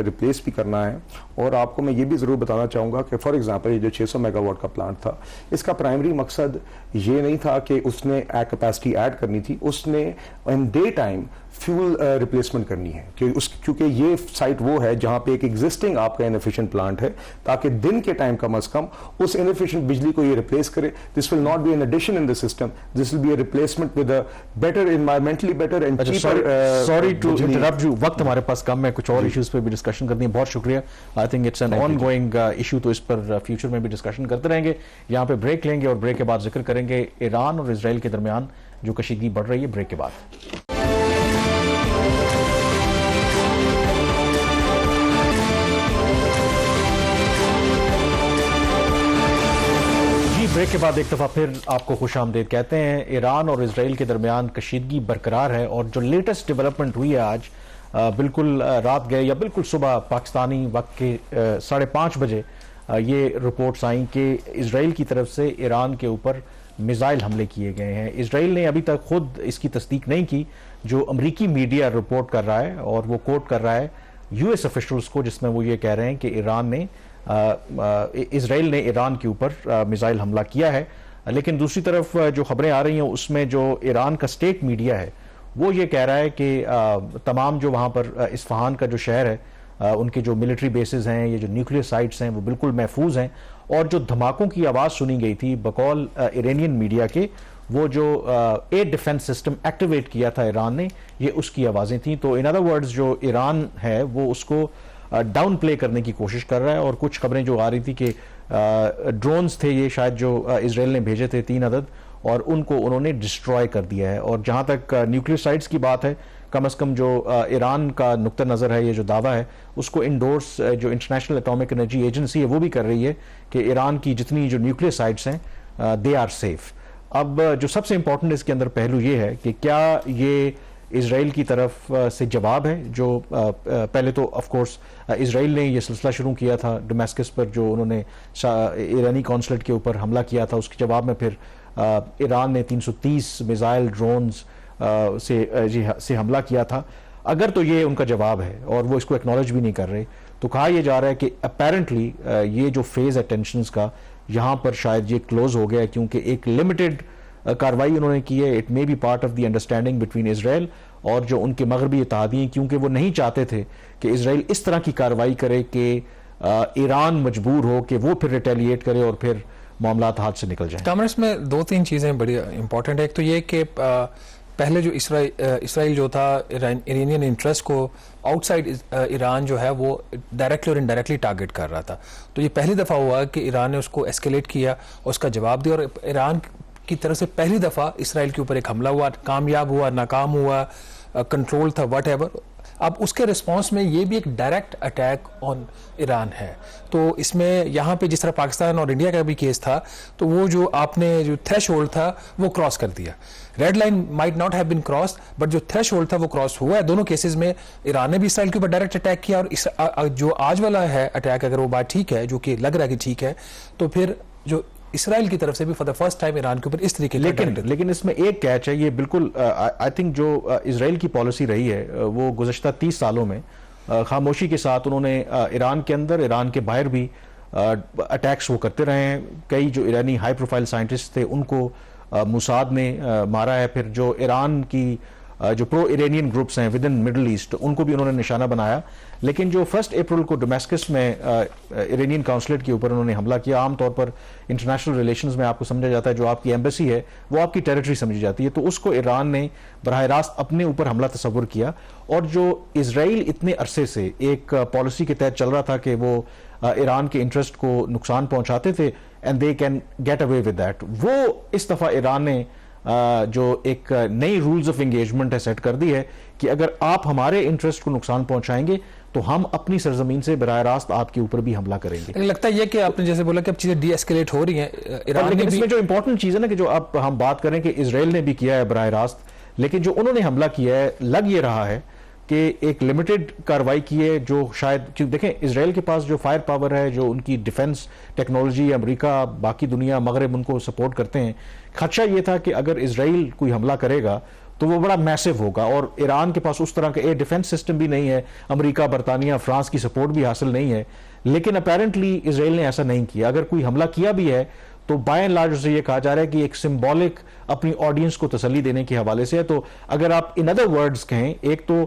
रिप्लेस भी करना है। और आपको मैं ये भी ज़रूर बताना चाहूँगा कि फॉर एग्जांपल ये जो 600 मेगावाट का प्लांट था, इसका प्राइमरी मकसद ये नहीं था कि उसने कैपेसिटी ऐड करनी थी, उसने in day time fuel replacement करनी है क्योंकि ये साइट वो है जहां पे एक एग्जिस्टिंग आपका इनएफिशिएंट प्लांट है, ताकि दिन के टाइम कम अज कम उस इनएफिशिएंट बिजली को ये रिप्लेस करे। This will not be an addition in the system, this will be a replacement with a better environmentally better and cheaper. Sorry to interrupt you, वक्त हमारे पास कम है, कुछ और इश्यूज पे भी डिस्कशन करनी है। बहुत शुक्रिया। I think it's an ongoing issue, तो इस पर फ्यूचर में भी डिस्कशन करते रहेंगे। यहाँ पे ब्रेक लेंगे और ब्रेक के बाद जिक्र करेंगे ईरान और इजराइल के दरमियान जो कशीदगी बढ़ रही है। ब्रेक के बाद ब्रेक के बाद एक दफ़ा फिर आपको खुशामदीद कहते हैं। ईरान और इजराइल के दरमियान कशीदगी बरकरार है और जो लेटेस्ट डेवलपमेंट हुई है आज बिल्कुल रात गए या बिल्कुल सुबह पाकिस्तानी वक्त के 5:30 बजे ये रिपोर्ट्स आई कि इजराइल की तरफ से ईरान के ऊपर मिसाइल हमले किए गए हैं। इजराइल ने अभी तक खुद इसकी तस्दीक नहीं की, जो अमरीकी मीडिया रिपोर्ट कर रहा है और वो कोट कर रहा है US ऑफिशियल्स को, जिसमें वो ये कह रहे हैं कि इजराइल ने ईरान के ऊपर मिसाइल हमला किया है। लेकिन दूसरी तरफ जो खबरें आ रही हैं उसमें जो ईरान का स्टेट मीडिया है वो ये कह रहा है कि तमाम जो वहाँ पर इस्फहान का जो शहर है, उनके जो मिलिट्री बेसिस हैं, ये जो न्यूक्लियर साइट्स हैं, वो बिल्कुल महफूज हैं। और जो धमाकों की आवाज़ सुनी गई थी बकौल इरानियन मीडिया के, वो जो एयर डिफेंस सिस्टम एक्टिवेट किया था ईरान ने, ये उसकी आवाज़ें थी। तो इन अदर वर्ड्स जो ईरान है वो उसको डाउन प्ले करने की कोशिश कर रहा है। और कुछ खबरें जो आ रही थी कि ड्रोन्स थे ये शायद जो इजराइल ने भेजे थे 3 अदद, और उनको उन्होंने डिस्ट्रॉय कर दिया है। और जहाँ तक न्यूक्लियर साइट्स की बात है, कम से कम जो ईरान का नुक्ता नज़र है, ये जो दावा है उसको इंडोर्स जो इंटरनेशनल एटॉमिक एनर्जी एजेंसी है वो भी कर रही है कि ईरान की जितनी जो न्यूक्लियर साइट्स हैं दे आर सेफ। अब जो सबसे इंपॉर्टेंट इसके अंदर पहलू ये है कि क्या ये इजराइल की तरफ से जवाब है, जो पहले तो ऑफ कोर्स इजराइल ने ये सिलसिला शुरू किया था डमस्कस पर, जो उन्होंने ईरानी कॉन्सुलेट के ऊपर हमला किया था, उसके जवाब में फिर ईरान ने 330 मिसाइल ड्रोन्स से हमला किया था। अगर तो ये उनका जवाब है और वो इसको एक्नॉलेज भी नहीं कर रहे, तो कहा यह जा रहा है कि अपेरेंटली ये जो फेज है टेंशंस का, यहाँ पर शायद ये क्लोज हो गया है, क्योंकि एक लिमिटेड कार्रवाई उन्होंने की है। It may be part of the understanding between Israel और जो उनके मगरबी इत्तेहादी हैं, क्योंकि वो नहीं चाहते थे कि इजराइल इस तरह की कार्रवाई करे कि ईरान मजबूर हो कि वो फिर रिटेलिएट करे और फिर मामलात हाथ से निकल जाए। कामर्स में 2-3 चीज़ें बड़ी इंपॉर्टेंट है। एक तो ये कि पहले जो इसराइल जो था इरानियन इंटरेस्ट को आउटसाइड ईरान जो है वो डायरेक्टली और इनडायरेक्टली टारगेट कर रहा था। तो ये पहली दफ़ा हुआ कि ईरान ने उसको एस्केलेट किया और उसका जवाब दिया, और ईरान की तरफ से पहली दफ़ा इसराइल के ऊपर एक हमला हुआ, कामयाब हुआ, नाकाम हुआ, कंट्रोल था, वट एवर। अब उसके रिस्पांस में ये भी एक डायरेक्ट अटैक ऑन ईरान है। तो इसमें यहाँ पे जिस तरह पाकिस्तान और इंडिया का भी केस था, तो वो जो आपने जो थ्रेशोल्ड था वो क्रॉस कर दिया। Red line might not have been cross, but जो थ्रेशोल्ड था वो क्रॉस हुआ है। दोनों केसेस में ईरान ने भी इसराइल के ऊपर डायरेक्ट अटैक किया, और जो आज वाला है अटैक, अगर वो बात ठीक है, जो कि लग रहा है कि ठीक है, तो फिर जो इसराइल की तरफ से भी for the first time Iran के ऊपर इस तरीके लेकिन इसमें एक कैच है, ये बिल्कुल आई थिंक जो इसराइल की पॉलिसी रही है वो गुज़श्ता 30 सालों में खामोशी के साथ उन्होंने ईरान के अंदर, ईरान के बाहर भी अटैक्स वो करते रहे हैं। कई जो ईरानी हाई प्रोफाइल साइंटिस्ट थे उनको मुसाद ने मारा है। फिर जो ईरान की जो प्रो इरानियन ग्रुप्स हैं विद इन मिडल ईस्ट, उनको भी उन्होंने निशाना बनाया। लेकिन जो 1 अप्रैल को डमस्कस में इरानियन काउंसलेट के ऊपर उन्होंने हमला किया, आमतौर पर इंटरनेशनल रिलेशंस में आपको समझा जाता है जो आपकी एम्बेसी है वो आपकी टेरिटरी समझी जाती है, तो उसको ईरान ने बराह रास्त अपने ऊपर हमला तस्वुर किया। और जो इजराइल इतने अरसे से एक पॉलिसी के तहत चल रहा था कि वो ईरान के इंटरेस्ट को नुकसान पहुंचाते थे and they can get away with that, वो इस दफ़ा ईरान ने जो एक नई रूल्स ऑफ एंगेजमेंट है सेट कर दी है कि अगर आप हमारे इंटरेस्ट को नुकसान पहुंचाएंगे तो हम अपनी सरजमीन से बराह रास्त आपके ऊपर भी हमला करेंगे। लगता है कि आपने जैसे बोला कि अब चीजें डी एस्केलेट हो रही हैं ईरान लेकिन ने इसमें जो इंपॉर्टेंट चीज है ना कि जो अब हम बात करें कि इजराइल ने भी किया है बराह रास्त, लेकिन जो उन्होंने हमला किया है लग ये रहा है कि एक लिमिटेड कार्रवाई की है, जो शायद क्योंकि देखें इजराइल के पास जो फायर पावर है, जो उनकी डिफेंस टेक्नोलॉजी, अमेरिका, बाकी दुनिया, मगरब उनको सपोर्ट करते हैं। खदशा ये था कि अगर इजराइल कोई हमला करेगा तो वो बड़ा मैसिव होगा, और ईरान के पास उस तरह का एयर डिफेंस सिस्टम भी नहीं है, अमेरिका, बरतानिया, फ्रांस की सपोर्ट भी हासिल नहीं है। लेकिन अपेरेंटली इजराइल ने ऐसा नहीं किया। अगर कोई हमला किया भी है तो बाय एंड लार्ज उसे ये कहा जा रहा है कि एक सिंबॉलिक अपनी ऑडियंस को तसल्ली देने के हवाले से है। तो अगर आप इन अदर वर्ड्स कहें, एक तो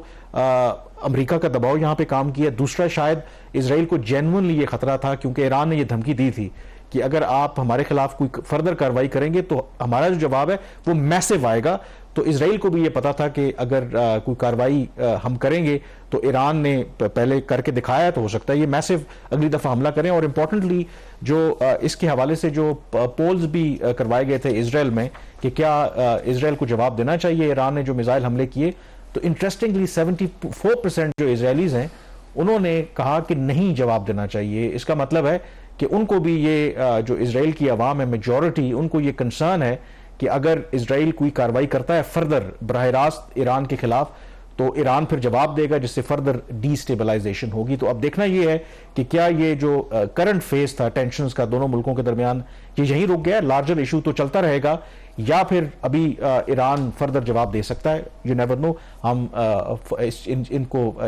अमेरिका का दबाव यहां पे काम किया, दूसरा शायद इजराइल को जेन्युइनली ये खतरा था क्योंकि ईरान ने ये धमकी दी थी कि अगर आप हमारे खिलाफ कोई फर्दर कार्रवाई करेंगे तो हमारा जो जवाब है वो मैसिव आएगा। तो इजराइल को भी ये पता था कि अगर कोई कार्रवाई हम करेंगे तो ईरान ने पहले करके दिखाया है, तो हो सकता है ये मैसिव अगली दफा हमला करें। और इंपॉर्टेंटली जो इसके हवाले से जो पोल्स भी करवाए गए थे इजराइल में कि क्या इजराइल को जवाब देना चाहिए ईरान ने जो मिसाइल हमले किए, तो इंटरेस्टिंगली 74% जो इजरायलीज हैं उन्होंने कहा कि नहीं जवाब देना चाहिए। इसका मतलब है कि उनको भी ये जो इजराइल की आवाम है मेजॉरिटी, उनको ये कंसर्न है कि अगर इजराइल कोई कार्रवाई करता है फर्दर बराह रास्त ईरान के खिलाफ तो ईरान फिर जवाब देगा, जिससे फर्दर डीस्टेबलाइजेशन होगी। तो अब देखना यह है कि क्या ये जो करंट फेज था टेंशंस का दोनों मुल्कों के दरमियान ये यहीं रुक गया, लार्जर इशू तो चलता रहेगा, या फिर अभी ईरान फर्दर जवाब दे सकता है। You never know. हम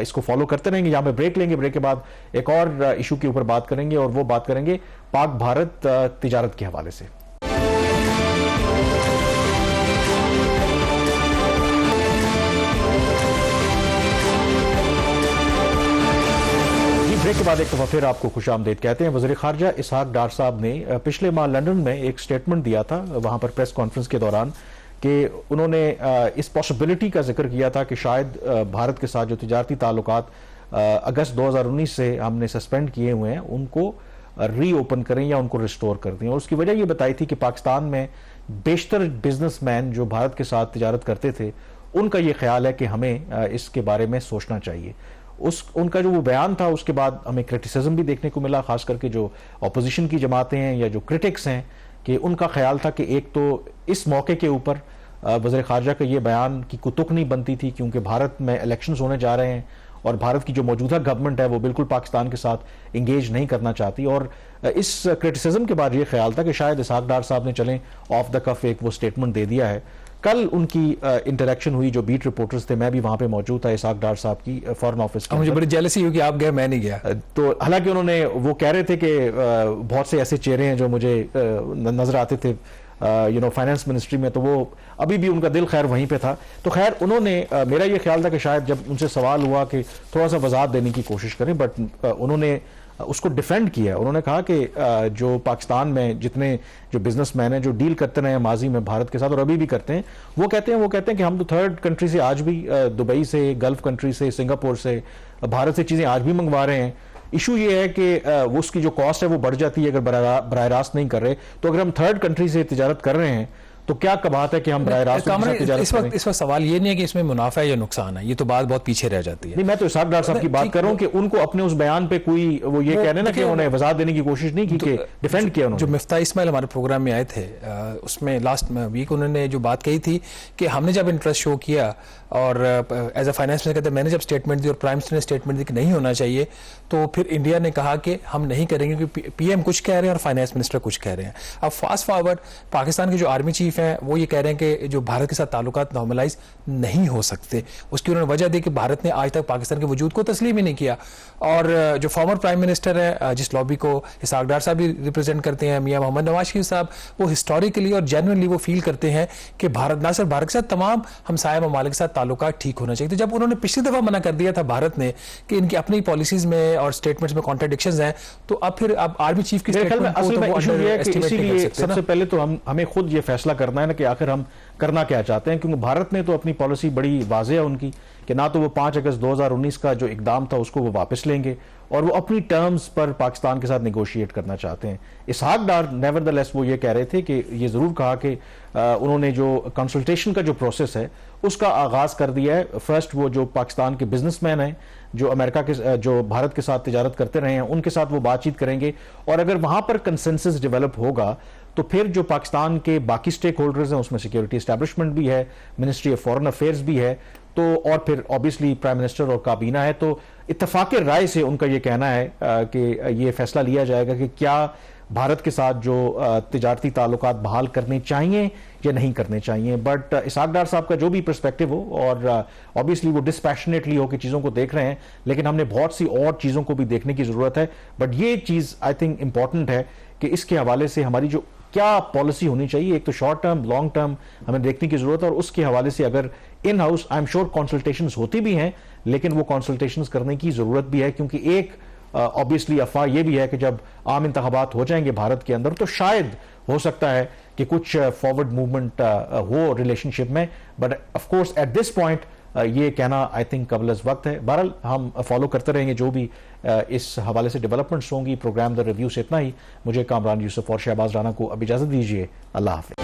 इसको फॉलो करते रहेंगे। यहाँ पे ब्रेक लेंगे, ब्रेक के बाद एक और इशू के ऊपर बात करेंगे, और वो बात करेंगे पाक भारत तिजारत के हवाले से। ब्रेक के बाद एक दफा फिर आपको खुशामदीद कहते हैं। वज़ीर ख़ारजा इसहाक डार साहब ने पिछले माह लंदन में एक स्टेटमेंट दिया था, वहां पर प्रेस कॉन्फ्रेंस के दौरान, कि उन्होंने इस पॉसिबिलिटी का जिक्र किया था कि शायद भारत के साथ जो तिजारती ताल्लुकात अगस्त 2019 से हमने सस्पेंड किए हुए हैं उनको रीओपन करें या उनको रिस्टोर कर दें। और उसकी वजह ये बताई थी कि पाकिस्तान में बेशतर बिजनेसमैन जो भारत के साथ तिजारत करते थे उनका ये ख्याल है कि हमें इसके बारे में सोचना चाहिए। उनका जो वो बयान था उसके बाद हमें क्रिटिसिज्म भी देखने को मिला, खास करके जो अपोजिशन की जमातें हैं या जो क्रिटिक्स हैं, कि उनका ख्याल था कि एक तो इस मौके के ऊपर वज़ीर ख़ारजा का ये बयान की कुतुक नहीं बनती थी, क्योंकि भारत में इलेक्शंस होने जा रहे हैं और भारत की जो मौजूदा गवर्नमेंट है वो बिल्कुल पाकिस्तान के साथ इंगेज नहीं करना चाहती। और इस क्रिटिसिज्म के बाद ये ख्याल था कि शायद इसहाक डार साहब ने चलें ऑफ द कफ एक वो स्टेटमेंट दे दिया है। कल उनकी इंटरेक्शन हुई, जो बीट रिपोर्टर्स थे, मैं भी वहां पे मौजूद था इसहाक डार साहब की फॉरेन ऑफिस के। मुझे बड़ी जेलसी हुई कि आप गए, मैं नहीं गया। तो हालांकि उन्होंने वो कह रहे थे कि बहुत से ऐसे चेहरे हैं जो मुझे नजर आते थे फाइनेंस मिनिस्ट्री में, तो वो अभी भी उनका दिल खैर वहीं पे था। तो खैर उन्होंने मेरा ये ख्याल था कि शायद जब उनसे सवाल हुआ कि थोड़ा सा वजाहत देने की कोशिश करें, बट उन्होंने उसको डिफेंड किया। उन्होंने कहा कि जो पाकिस्तान में जितने जो बिजनेसमैन हैं जो डील करते रहे माजी में भारत के साथ और अभी भी करते हैं, वो कहते हैं कि हम तो थर्ड कंट्री से आज भी, दुबई से, गल्फ कंट्री से, सिंगापुर से, भारत से चीजें आज भी मंगवा रहे हैं। इशू ये है कि वो उसकी जो कॉस्ट है वो बढ़ जाती है अगर बराह रास्त नहीं कर रहे। तो अगर हम थर्ड कंट्री से तिजारत कर रहे हैं तो क्या बात है कि हम बराह रास्त इस वक्त सवाल ये नहीं है कि इसमें मुनाफा है या नुकसान है, ये तो बात बहुत पीछे रह जाती है। नहीं, मैं तो इसहाक डार साहब की बात कर रहा हूं कि उनको अपने उस बयान पे कोई वो ये कह रहे हैं ना कि उन्होंने वजाहत देने की कोशिश नहीं की, कि डिफेंड किया उन्होंने। जो मिफ्ता इस्माइल हमारे प्रोग्राम में आए थे, उसमें लास्ट वीक उन्होंने जो बात कही थी कि हमने जब इंटरेस्ट शो किया और एज अ फाइनेंस मिनिस्टर कहते मैंने जब स्टेटमेंट दी और प्राइम मिनिस्टर ने स्टेटमेंट दी कि नहीं होना चाहिए, तो फिर इंडिया ने कहा कि हम नहीं करेंगे, क्योंकि पीएम कुछ कह रहे हैं और फाइनेंस मिनिस्टर कुछ कह रहे हैं। अब फास्ट फॉरवर्ड पाकिस्तान के जो आर्मी चीफ हैं वो ये कह रहे हैं कि जो भारत के साथ ताल्लुकात नॉर्मलाइज नहीं हो सकते। उसकी उन्होंने वजह दी कि भारत ने आज तक पाकिस्तान के वजूद को तस्लीम ही नहीं किया। और जो फॉर्मर प्राइम मिनिस्टर है, जिस लॉबी को इसहाक डार साहब भी रिप्रेजेंट करते हैं, मियां मोहम्मद नवाज शरीफ साहब, वो हिस्टोरिकली और जेन्युइनली वो फील करते हैं कि भारत ना सिर्फ भारत के साथ तमाम हमसाया ममालिक के साथ ताल्लुकात ठीक होना चाहिए। तो जब उन्होंने पिछली दफा मना कर दिया था भारत ने कि इनकी अपनी पॉलिसीज में और स्टेटमेंट्स में कॉन्ट्रडिक्शंस हैं, तो अब फिर अब आर्मी चीफ की स्टेटमेंट को तो इसीलिए सबसे पहले तो हमें खुद ये फैसला करना है ना कि आखिर हम करना क्या चाहते हैं, क्योंकि भारत ने तो अपनी पॉलिसी बड़ी वाज़ेह है उनकी कि ना तो वो 5 अगस्त 2019 का जो इकदाम था उसको वो वापस लेंगे और वो अपनी टर्म्स पर पाकिस्तान के साथ नेगोशिएट करना चाहते हैं। इसहाक डार नेवरदलेस वो ये कह रहे थे कि ये जरूर कहा कि उन्होंने जो कंसल्टेशन का जो प्रोसेस है उसका आगाज कर दिया है। फर्स्ट वो जो पाकिस्तान के बिजनेसमैन हैं जो अमेरिका के जो भारत के साथ तिजारत करते रहे हैं उनके साथ वो बातचीत करेंगे, और अगर वहां पर कंसेंसस डेवलप होगा तो फिर जो पाकिस्तान के बाकी स्टेक होल्डर्स हैं, उसमें सिक्योरिटी एस्टैब्लिशमेंट भी है, मिनिस्ट्री ऑफ फॉरेन अफेयर्स भी है, तो और फिर ऑब्वियसली प्राइम मिनिस्टर और काबीना है, तो इत्तफाक राय से उनका ये कहना है कि ये फैसला लिया जाएगा कि क्या भारत के साथ जो तिजारती ताल्लुकात बहाल करने चाहिए या नहीं करने चाहिए। बट इसहाक डार साहब का जो भी पर्सपेक्टिव हो, और ऑब्वियसली वो डिस्पैशनेटली हो कि चीज़ों को देख रहे हैं, लेकिन हमने बहुत सी और चीज़ों को भी देखने की ज़रूरत है। बट ये चीज़ आई थिंक इंपॉर्टेंट है कि इसके हवाले से हमारी जो क्या पॉलिसी होनी चाहिए, एक तो शॉर्ट टर्म, लॉन्ग टर्म हमें देखने की जरूरत है, और उसके हवाले से अगर in house I am sure consultations होती भी हैं, लेकिन वो कंसल्टेशंस करने की जरूरत भी है, क्योंकि एक ऑब्वियसली अफवाह ये भी है कि जब आम इंतखाबात हो जाएंगे भारत के अंदर तो शायद हो सकता है कि कुछ फॉरवर्ड मूवमेंट हो रिलेशनशिप में। But of course at this point ये कहना आई थिंक कबल वक्त है। बहरहाल हम फॉलो करते रहेंगे जो भी इस हवाले से डेवलपमेंट्स होंगी। प्रोग्राम द रिव्यू से इतना ही। मुझे कामरान यूसुफ और शहबाज राना को अब इजाजत दीजिए। अल्लाह हाफिज।